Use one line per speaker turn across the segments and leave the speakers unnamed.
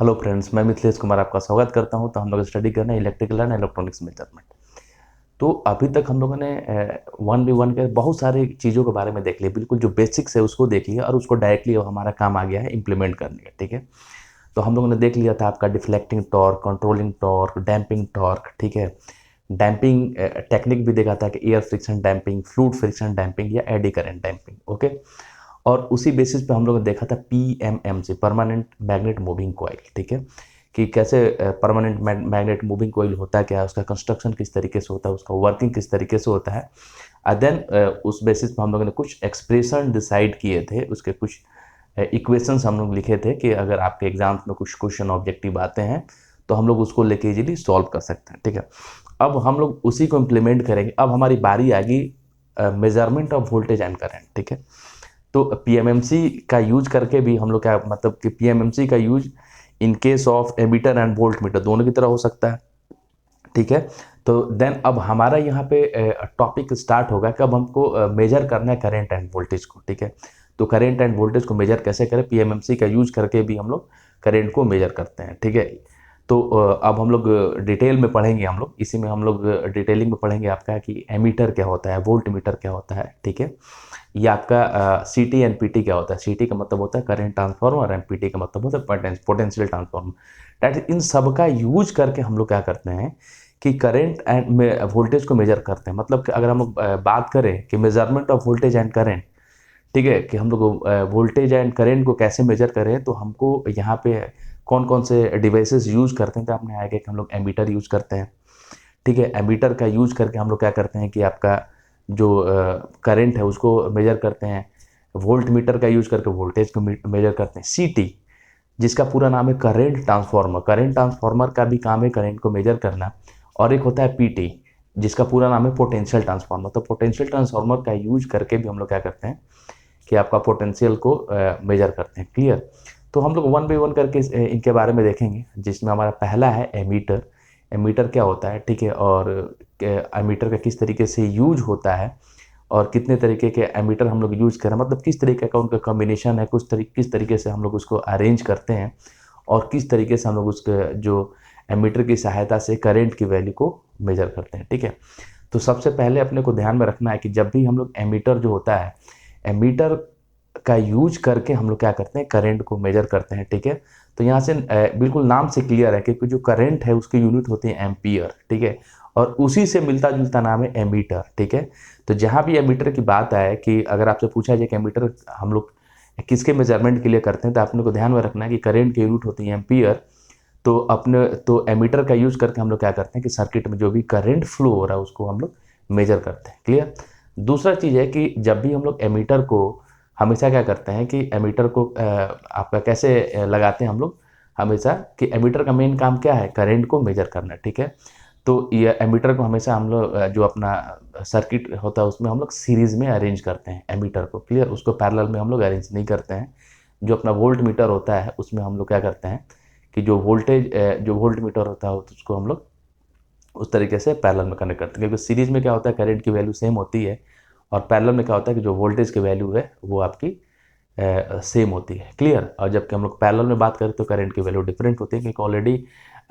Hello friends, मैं मिथिलेश कुमार आपका स्वागत करता हूं। तो हम लोग स्टडी कर रहे हैं इलेक्ट्रिकल एंड इलेक्ट्रॉनिक्स मेजरमेंट। तो अभी तक हम लोगों ने 1v1 के बहुत सारी चीज़ों के बारे में देख लिया, बिल्कुल जो बेसिक्स है उसको देख लिया और उसको डायरेक्टली हमारा काम आ गया है इम्प्लीमेंट करने का। ठीक है, तो हम लोगों ने देख लिया था आपका deflecting torque, controlling torque, damping torque. ठीक है, डैम्पिंग टेक्निक भी देखा था कि air friction damping, fluid friction damping या एडी करंट डैम्पिंग। ओके, और उसी बेसिस पे हम लोगों ने देखा था PMMC, permanent magnet moving coil. ठीक है, कि कैसे परमानेंट मैग्नेट मूविंग कॉइल होता है, क्या है उसका कंस्ट्रक्शन, किस तरीके से होता है, उसका वर्किंग किस तरीके से होता है। देन उस बेसिस पे हम लोगों ने कुछ एक्सप्रेशन डिसाइड किए थे, उसके कुछ इक्वेशंस हम लोग लिखे थे कि अगर आपके एग्जाम्स में कुछ क्वेश्चन ऑब्जेक्टिव आते हैं तो हम लोग उसको लेके इजीली सॉल्व कर सकते हैं। ठीक है, अब हम लोग उसी को इम्प्लीमेंट करेंगे। अब हमारी बारी आ गई measurement of voltage and current. ठीक है, तो पीएमएमसी का यूज करके भी हम लोग क्या मतलब कि पीएमएमसी का use in case of ammeter and voltmeter दोनों की तरह हो सकता है। ठीक है, तो देन अब हमारा यहाँ पे टॉपिक स्टार्ट होगा कि अब हमको मेजर करना है करेंट एंड वोल्टेज को। ठीक है, तो करेंट एंड वोल्टेज को मेजर कैसे करें, पीएमएमसी का यूज करके भी हम लोग करेंट को मेजर करते हैं। ठीक है, तो अब हम लोग डिटेल में पढ़ेंगे, हम लोग इसी में हम लोग डिटेलिंग में पढ़ेंगे आपका कि एमीटर क्या होता है, वोल्ट मीटर क्या होता है। ठीक है, ये आपका C T and P T क्या होता है। सी टी का मतलब होता है current transformer, M P T का मतलब होता है पोटेंशियल ट्रांसफार्मर। डैट इन सब का यूज करके हम लोग क्या करते हैं कि करंट एंड वोल्टेज को मेजर करते हैं। मतलब कि अगर हम लोग बात करें कि measurement of voltage and current, ठीक है, कि हम लोग वोल्टेज एंड करंट को कैसे मेजर करें, तो हमको यहाँ पे कौन कौन से डिवाइसेस यूज करते हैं। तो आपने आएगा कि हम लोग एमीटर यूज करते हैं। ठीक है, एमीटर का यूज करके हम लोग क्या करते हैं कि आपका जो करंट है उसको मेजर करते हैं। वोल्ट मीटर का यूज करके वोल्टेज को मेजर करते हैं। सीटी, जिसका पूरा नाम है करंट ट्रांसफार्मर, करंट ट्रांसफार्मर का भी काम है करंट को मेजर करना। और एक होता है पीटी, जिसका पूरा नाम है पोटेंशियल ट्रांसफार्मर। तो पोटेंशियल ट्रांसफार्मर का यूज करके भी हम लोग क्या करते हैं कि आपका पोटेंशियल को मेजर करते हैं। क्लियर, तो हम लोग 1 by 1 करके इनके बारे में देखेंगे, जिसमें हमारा पहला है एमीटर। एमीटर क्या होता है, ठीक है, और एमीटर का किस तरीके से यूज होता है और कितने तरीके के एमीटर हम लोग यूज करें, मतलब किस तरीके का उनका कॉम्बिनेशन है, किस तरीके से हम लोग उसको अरेंज करते हैं और किस तरीके से हम लोग उसके जो एमीटर की सहायता से करंट की वैल्यू को मेजर करते हैं। ठीक है, तो सबसे पहले अपने को ध्यान में रखना है कि जब भी हम लोग एमीटर जो होता है, एमीटर का यूज करके हम लोग क्या करते हैं, करंट को मेजर करते हैं। ठीक है, तो यहाँ से बिल्कुल नाम से क्लियर है कि जो करंट है उसकी यूनिट होती है एम्पियर। ठीक है, और उसी से मिलता जुलता नाम है एमीटर। ठीक है, तो जहाँ भी एमीटर की बात आए कि अगर आपसे पूछा जाए कि एमीटर हम लोग किसके मेजरमेंट के लिए करते हैं, तो आपने को ध्यान में रखना है कि करंट की यूनिट होती है एम्पियर। तो अपने तो एमीटर का यूज करके हम लोग क्या करते हैं कि सर्किट में जो भी करंट फ्लो हो रहा है उसको हम लोग मेजर करते हैं। क्लियर, दूसरा चीज़ है कि जब भी हम लोग एमीटर को हमेशा क्या करते हैं कि एमीटर को आपका कैसे लगाते हैं हम लोग हमेशा, कि एमीटर का मेन काम क्या है, करंट को मेजर करना। ठीक है, तो ये एमीटर को हमेशा हम लोग जो अपना सर्किट होता है उसमें हम लोग सीरीज में अरेंज करते हैं एमीटर को। क्लियर, उसको पैरेलल में हम लोग अरेंज नहीं करते हैं। जो अपना वोल्ट मीटर होता है उसमें हम लोग क्या करते हैं कि जो वोल्ट मीटर होता है उसको हम लोग उस तरीके से पैरेलल में कनेक्ट करते हैं, क्योंकि सीरीज में क्या होता है करंट की वैल्यू सेम होती है और पैरेलल में क्या होता है कि जो वोल्टेज की वैल्यू है वो आपकी सेम होती है। क्लियर, और जबकि हम लोग पैरेलल में बात करें तो करंट की वैल्यू डिफरेंट होती है, क्योंकि ऑलरेडी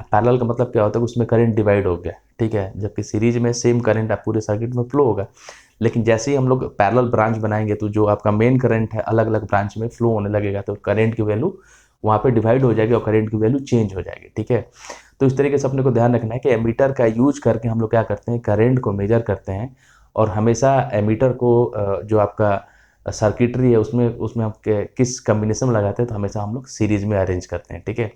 पैरेलल का मतलब क्या होता है कि उसमें करंट डिवाइड हो गया। ठीक है, जबकि सीरीज में सेम करंट आप पूरे सर्किट में फ्लो होगा, लेकिन जैसे ही हम लोग पैरेलल ब्रांच बनाएंगे तो जो आपका मेन करंट है अलग अलग ब्रांच में फ्लो होने लगेगा, तो करंट की वैल्यू वहाँ पे डिवाइड हो जाएगी और करंट की वैल्यू चेंज हो जाएगी। ठीक है, तो इस तरीके से अपने को ध्यान रखना है कि एमीटर का यूज करके हम लोग क्या करते हैं, करंट को मेजर करते हैं। और हमेशा एमीटर को जो आपका सर्किटरी है उसमें उसमें हम किस कम्बिनेशन में लगाते हैं, तो हमेशा हम लोग सीरीज में अरेंज करते हैं। ठीक है,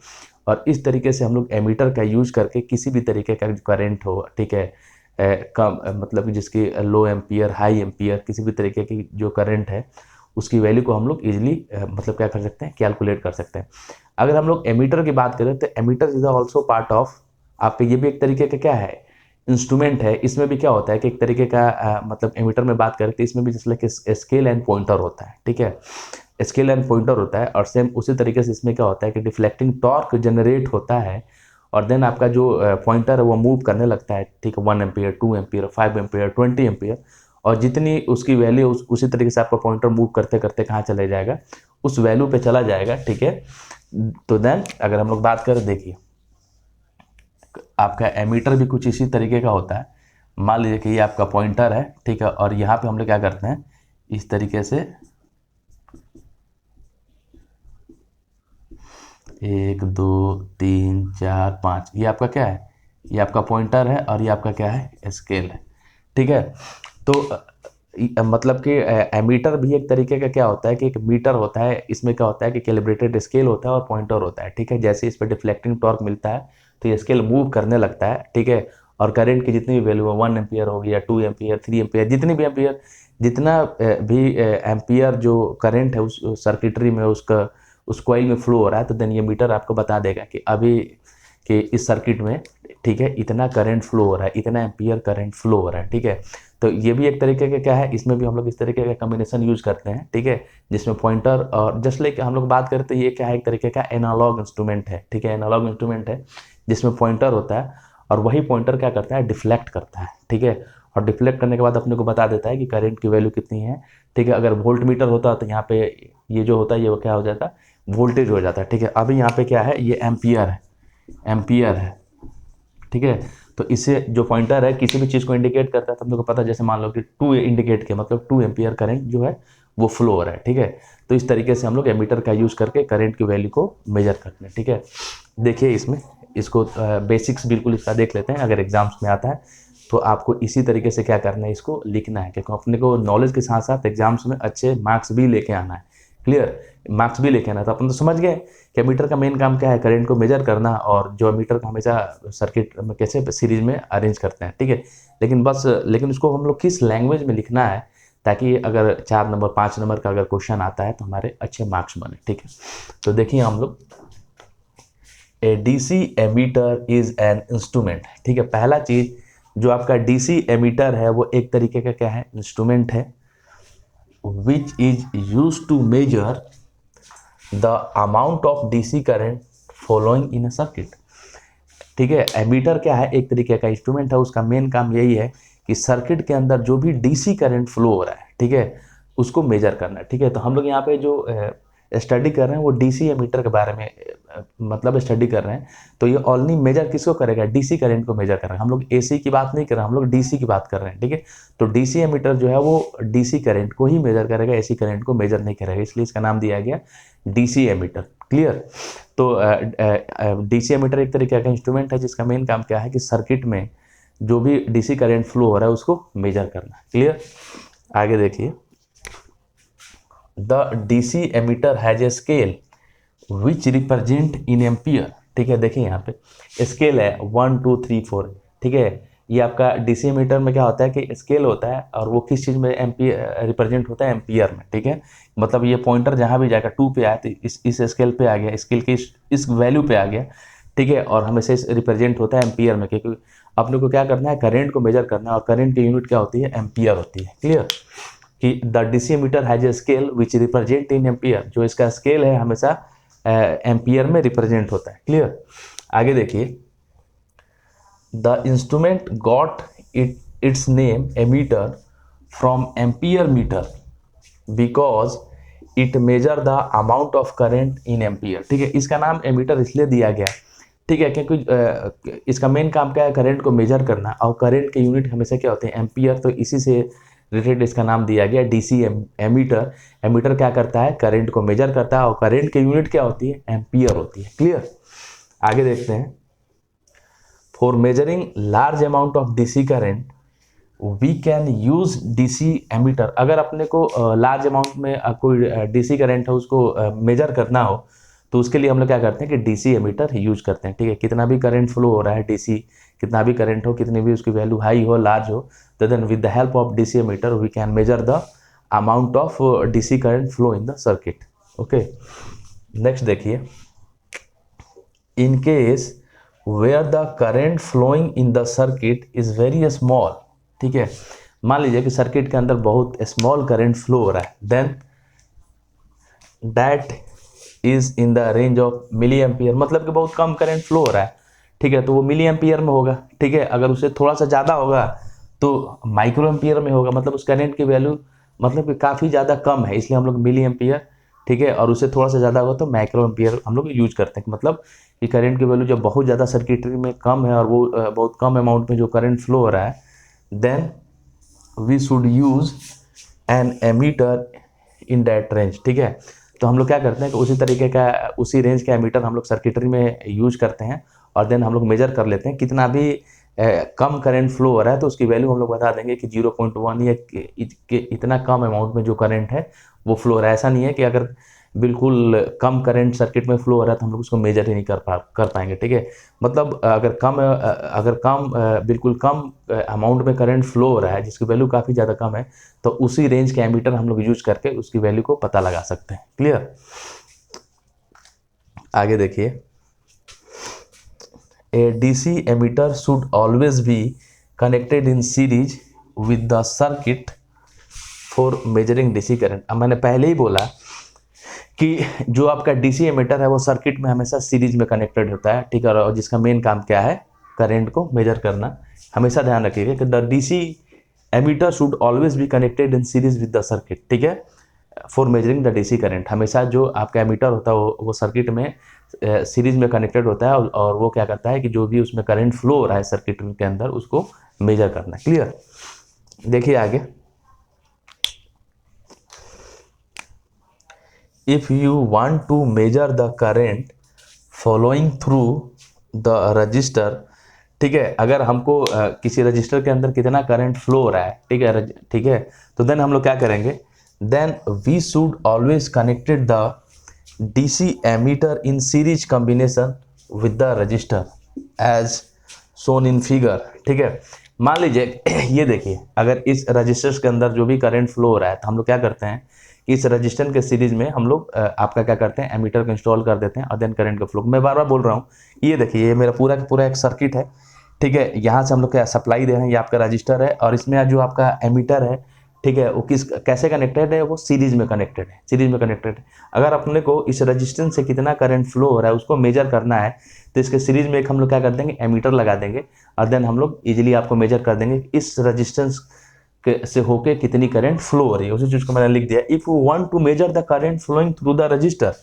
और इस तरीके से हम लोग एमीटर का यूज करके किसी भी तरीके का करंट हो, ठीक है, कम मतलब कि जिसकी लो एम्पियर हाई एम्पियर किसी भी तरीके की जो करंट है उसकी वैल्यू को हम लोग इजीली मतलब क्या कर सकते हैं, कैलकुलेट कर सकते हैं। अगर हम लोग एमीटर की बात करें तो ammeter is also part of आपका, ये भी एक तरीके का क्या है, इंस्ट्रूमेंट है। इसमें भी क्या होता है कि एक तरीके का मतलब एमीटर में बात करें तो इसमें भी जैसे कि स्केल एंड पॉइंटर होता है। ठीक है, स्केल एंड पॉइंटर होता है और सेम उसी तरीके से इसमें क्या होता है कि डिफ्लेक्टिंग टॉर्क जनरेट होता है और देन आपका जो पॉइंटर है वो मूव करने लगता है। ठीक है, 1 एम्पियर, 2 एम्पियर, 5 एम्पियर, 20 एम्पियर, और जितनी उसकी वैल्यू उसी तरीके से आपका पॉइंटर मूव करते करते कहाँ चले जाएगा, उस वैल्यू पे चला जाएगा। ठीक है, तो देन अगर हम लोग बात करें, देखिए आपका एमीटर भी कुछ इसी तरीके का होता है। मान लीजिए कि ये आपका पॉइंटर है, ठीक है, और यहाँ पे हम लोग क्या करते हैं, इस तरीके से 1 2 3 4 5, ये आपका क्या है, ये आपका पॉइंटर है और ये आपका क्या है, स्केल है, ठीक है। तो मतलब कि एमीटर भी एक तरीके का क्या होता है कि एक मीटर होता है, इसमें क्या होता है कि कैलिब्रेटेड स्केल होता है और पॉइंटर होता है, ठीक है। जैसे इस पर डिफ्लेक्टिंग टॉर्क मिलता है तो ये स्केल मूव करने लगता है, ठीक है। और करंट की जितनी भी वैल्यू है, 1 एम्पियर हो गया, 2 एम्पियर, 3 एम्पियर, जितनी भी एम्पियर, जितना भी एम्पियर जो करंट है उस सर्किटरी में उसका उस कॉइल में फ्लो हो रहा है, तो देन ये मीटर आपको बता देगा कि अभी कि इस सर्किट में, ठीक है, इतना करंट फ्लो हो रहा है, इतना एम्पियर करंट फ्लो हो रहा है, ठीक है। तो ये भी एक तरीके का क्या है, इसमें भी हम लोग इस तरीके का कॉम्बिनेशन यूज करते हैं, ठीक है, जिसमें पॉइंटर और जस्ट लाइक हम लोग बात करते हैं, ये क्या है, एक तरीके का एनालॉग इंस्ट्रूमेंट है, ठीक है, एनालॉग इंस्ट्रूमेंट है जिसमें पॉइंटर होता है और वही पॉइंटर क्या करता है, डिफ्लेक्ट करता है, ठीक है। और डिफ्लेक्ट करने के बाद अपने को बता देता है कि करंट की वैल्यू कितनी है, ठीक है। अगर वोल्ट मीटर होता तो यहाँ पे ये जो होता है ये क्या हो जाता, वोल्टेज हो जाता है, ठीक है। अभी यहाँ पे क्या है, ये एम्पियर है, एम्पियर है, ठीक है। तो इससे जो पॉइंटर है किसी भी चीज़ को इंडिकेट करता है, तो हम लोग को पता है, जैसे मान लो कि 2 इंडिकेट के मतलब 2 एम्पियर करंट जो है वो फ्लो हो रहा है, ठीक है। तो इस तरीके से हम लोग एमीटर का यूज़ करके करंट की वैल्यू को मेजर करते हैं, ठीक है। देखिए इसमें इसको बेसिक्स बिल्कुल इसका देख लेते हैं, अगर एग्जाम्स में आता है तो आपको इसी तरीके से क्या करना है, इसको लिखना है, क्योंकि अपने को नॉलेज के साथ साथ एग्जाम्स में अच्छे मार्क्स भी लेके आना है, क्लियर, मार्क्स भी लेके आना है। तो अपन तो समझ गए कि एमीटर का मेन काम क्या है, करंट को मेजर करना, और जो एमीटर का हमेशा सर्किट में कैसे सीरीज में अरेंज करते हैं, ठीक है। लेकिन उसको हम लोग किस लैंग्वेज में लिखना है, ताकि अगर 4 नंबर 5 नंबर का अगर क्वेश्चन आता है तो हमारे अच्छे मार्क्स बने, ठीक है। तो देखिए हम लोग, a DC ammeter is an instrument, ठीक है। पहला चीज जो आपका डीसी एमीटर है वो एक तरीके का क्या है, इंस्ट्रूमेंट है, which is use to measure the amount of DC current following in a circuit, ठीक है। एमीटर क्या है, एक तरीके का इंस्ट्रूमेंट है, उसका मेन काम यही है कि सर्किट के अंदर जो भी डीसी करंट फ्लो हो रहा है, ठीक है, उसको मेजर करना है, ठीक है। तो हम लोग यहाँ पे जो स्टडी कर रहे हैं वो डीसी एमीटर के बारे में मतलब स्टडी कर रहे हैं। तो ये ओनली मेजर किसको करेगा, डीसी करंट को मेजर कर रहे हैं। हम लोग एसी की बात नहीं कर रहे हैं, हम लोग डीसी की बात कर रहे हैं, ठीक है। तो डीसी एमीटर जो है वो डीसी करंट को ही मेजर करेगा, एसी करंट को मेजर नहीं करेगा, इसलिए इसका नाम दिया गया डीसी एमीटर, क्लियर। तो डीसी एमीटर एक तरीके का इंस्ट्रूमेंट है जिसका मेन काम क्या है कि सर्किट में जो भी डीसी करंट फ्लो हो रहा है उसको मेजर करना, क्लियर। आगे देखिए, the DC ammeter has a scale which represent in ampere, ठीक है। देखिए यहाँ पे स्केल है 1 2 3 4, ठीक है। ये आपका डीसी मीटर में क्या होता है कि स्केल होता है और वो किस चीज़ में एम्पियर रिप्रेजेंट होता है, एम्पियर में, ठीक है। मतलब ये पॉइंटर जहाँ भी जाएगा 2 पे आया तो इस स्केल पे आ गया, स्केल की इस वैल्यू पे आ गया, ठीक है। और हमेशा इस रिप्रेजेंट होता है एम्पियर में, क्योंकि अपने को क्या करना है, करंट को मेजर करना है, और करंट की यूनिट क्या होती है, एम्पियर होती है, क्लियर। कि the DC meter has a scale which represent in ampere, जो इसका स्केल है हमेशा एम्पियर में रिप्रेजेंट होता है, क्लियर। आगे देखिए, the instrument got its name ammeter from ampere meter because it measure the amount of current in ampere, ठीक है। इसका नाम एमीटर इसलिए दिया गया, ठीक है, क्योंकि इसका मेन काम क्या है, करंट को मेजर करना, और करंट के यूनिट हमेशा क्या होते हैं, एम्पियर। तो इसी से रिलेटेड इसका नाम दिया गया डीसी एमीटर। एमीटर क्या करता है, करंट को मेजर करता है, और करंट की यूनिट क्या होती है, एम्पियर होती है, क्लियर। आगे देखते हैं, for measuring large amount of DC current we can use DC ammeter. अगर अपने को लार्ज अमाउंट में कोई डीसी करंट है उसको मेजर करना हो तो उसके लिए हम लोग क्या करते हैं कि डीसी एमीटर यूज करते हैं, ठीक है। कितना भी करंट फ्लो हो रहा है, डीसी कितना भी करंट हो, कितनी भी उसकी वैल्यू हाई हो, लार्ज हो, तो then with the help of DC ammeter we can measure the amount of DC current flow in the circuit, okay. Next देखिए, in case where the current flowing in the circuit is very small, ठीक है। मान लीजिए कि circuit के अंदर बहुत small current flow हो रहा है, then that is in the range of milliampere, मतलब कि बहुत कम करंट फ्लो हो रहा है, ठीक है, तो वो मिली एम्पियर में होगा, ठीक है। अगर उससे थोड़ा सा ज़्यादा होगा तो माइक्रो एम्पियर में होगा, मतलब उस करंट की वैल्यू मतलब कि काफ़ी ज़्यादा कम है, इसलिए हम लोग मिली एम्पियर ठीक है, और उससे थोड़ा सा ज़्यादा होगा तो माइक्रो एम्पियर हम लोग यूज करते हैं। मतलब कि करंट की वैल्यू जब बहुत ज़्यादा सर्किटरी में कम है और वो बहुत कम अमाउंट में जो करंट फ्लो हो रहा है, then we should use an ammeter in that range. ठीक है, तो हम लोग क्या करते हैं कि उसी तरीके का उसी रेंज का एमीटर हम लोग सर्किटरी में यूज करते हैं और देन हम लोग मेजर कर लेते हैं कितना भी कम करंट फ्लो हो रहा है तो उसकी वैल्यू हम लोग बता देंगे कि 0.1 या इतना कम अमाउंट में जो करंट है वो फ्लो हो रहा है। ऐसा नहीं है कि अगर बिल्कुल कम करंट सर्किट में फ्लो हो रहा है तो हम लोग उसको मेजर ही नहीं कर पाएंगे। ठीक है, मतलब अगर कम बिल्कुल कम अमाउंट में करंट फ्लो हो रहा है जिसकी वैल्यू काफ़ी ज़्यादा कम है तो उसी रेंज के एमीटर हम लोग यूज करके उसकी वैल्यू को पता लगा सकते हैं। क्लियर? आगे देखिए, a DC ammeter should always be connected in series with the circuit for measuring DC current. अब मैंने पहले ही बोला कि जो आपका डीसी एमीटर है वो सर्किट में हमेशा सीरीज में कनेक्टेड होता है। ठीक है, और जिसका मेन काम क्या है, करंट को मेजर करना। हमेशा ध्यान रखिएगा कि the DC ammeter should always be connected in series with the circuit. ठीक है, for measuring the DC current. हमेशा जो आपका एमीटर होता है वो सर्किट में सीरीज में कनेक्टेड होता है और वो क्या करता है कि जो भी उसमें करंट फ्लो हो रहा है सर्किट के अंदर उसको मेजर करना है। क्लियर? देखिए आगे, if you want to measure the current flowing through the resistor, ठीक है, अगर हमको किसी रजिस्टर के अंदर कितना करंट फ्लो हो रहा है, ठीक है, तो देन हम लोग क्या करेंगे, then we should always connected the DC ammeter in series combination with the resistor as shown in figure. ठीक है, मान लीजिए ये देखिए, अगर इस रजिस्टर के अंदर जो भी करंट फ्लो हो रहा है तो हम लोग क्या करते हैं, इस रजिस्टर के सीरीज में हम लोग आपका क्या करते हैं, एमीटर को इंस्टॉल कर देते हैं और देन करंट का फ्लो। मैं बार बार बोल रहा हूँ, ये देखिए, ये मेरा पूरा एक सर्किट है। ठीक है, यहाँ से हम लोग क्या सप्लाई दे रहे हैं, ये आपका रजिस्टर है और इसमें जो आपका एमीटर है, ठीक है, वो कैसे कनेक्टेड है, वो सीरीज में कनेक्टेड है, सीरीज में कनेक्टेड है। अगर अपने को इस रजिस्टेंस से कितना करंट फ्लो हो रहा है उसको मेजर करना है तो इसके सीरीज में एक हम लोग क्या कर देंगे, एमीटर लगा देंगे और देन हम लोग इजीली आपको मेजर कर देंगे इस रजिस्टेंस से होके कितनी करंट फ्लो हो रही है। उसी चीज को मैंने लिख दिया, if you want to measure the current flowing through the resistor.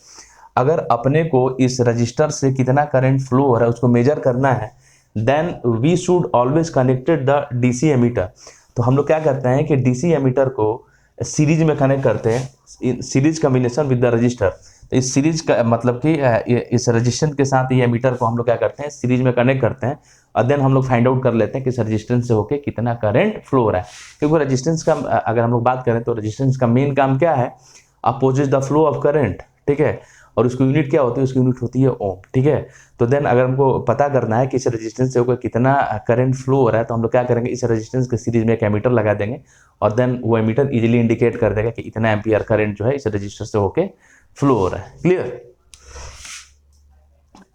अगर अपने को इस रजिस्टर से कितना करंट फ्लो हो रहा है उसको मेजर करना है, then we should always connected the DC ammeter. तो हम लोग क्या करते हैं कि डीसी एमीटर को सीरीज में कनेक्ट करते हैं, series combination with the resistor. तो इस सीरीज का मतलब कि इस रजिस्टेंस के साथ ये एमीटर को हम लोग क्या करते हैं, सीरीज में कनेक्ट करते हैं और देन हम लोग फाइंड आउट कर लेते हैं कि इस रजिस्टेंस से होके कितना करंट फ्लो हो रहा है। क्योंकि रजिस्टेंस का अगर हम लोग बात करें तो रजिस्टेंस का मेन काम क्या है, opposite the flow of current. ठीक है, और उसकी यूनिट क्या होती है, उसकी यूनिट होती है ओम। ठीक है, तो देन अगर हमको पता करना है कि इस रेजिस्टेंस से होकर कितना करंट फ्लो हो रहा है तो हम लोग क्या करेंगे, इस रेजिस्टेंस के सीरीज में एक एमीटर लगा देंगे और देन वो एमीटर इजीली इंडिकेट कर देगा कि इतना एम्पियर करंट जो है इस रजिस्टर से होकर फ्लो हो रहा है। Clear?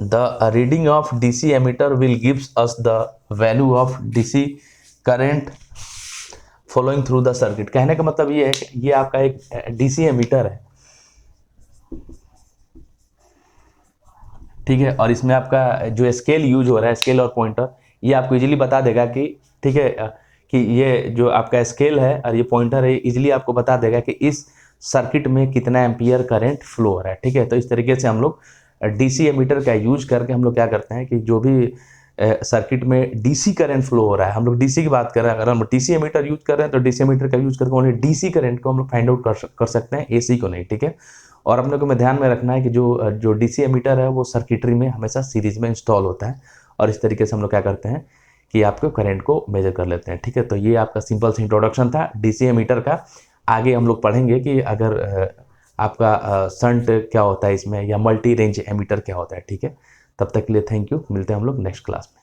The reading of DC ammeter will gives us the value of DC current following through the circuit. कहने का मतलब ये है कि ये आपका एक डीसी एमीटर है, ठीक है, और इसमें आपका जो स्केल यूज हो रहा है, स्केल और पॉइंटर, ये आपको इजीली बता देगा कि ठीक है कि ये जो आपका स्केल है और ये पॉइंटर है, इजीली आपको बता देगा कि इस सर्किट में कितना एम्पियर करंट फ्लो हो रहा है। ठीक है, तो इस तरीके से हम लोग डीसी एमीटर का यूज करके हम लोग क्या करते हैं कि जो भी सर्किट में डीसी करंट फ्लो हो रहा है, हम लोग डीसी की बात कर रहे हैं, अगर हम डीसी एमीटर यूज कर रहे हैं तो डीसी एमीटर का यूज करके ओनली डीसी करंट को हम लोग फाइंड आउट कर सकते हैं, एसी को नहीं। ठीक है, और अपने को में ध्यान में रखना है कि जो डीसी एमीटर है वो सर्किटरी में हमेशा सीरीज में इंस्टॉल होता है और इस तरीके से हम लोग क्या करते हैं कि आपके करंट को मेजर कर लेते हैं। ठीक है, तो ये आपका सिंपल सा इंट्रोडक्शन था डीसी एमीटर का। आगे हम लोग पढ़ेंगे कि अगर आपका शंट क्या होता है इसमें या मल्टी रेंज एमीटर क्या होता है। ठीक है, तब तक के लिए थैंक यू, मिलते हैं हम लोग नेक्स्ट क्लास में।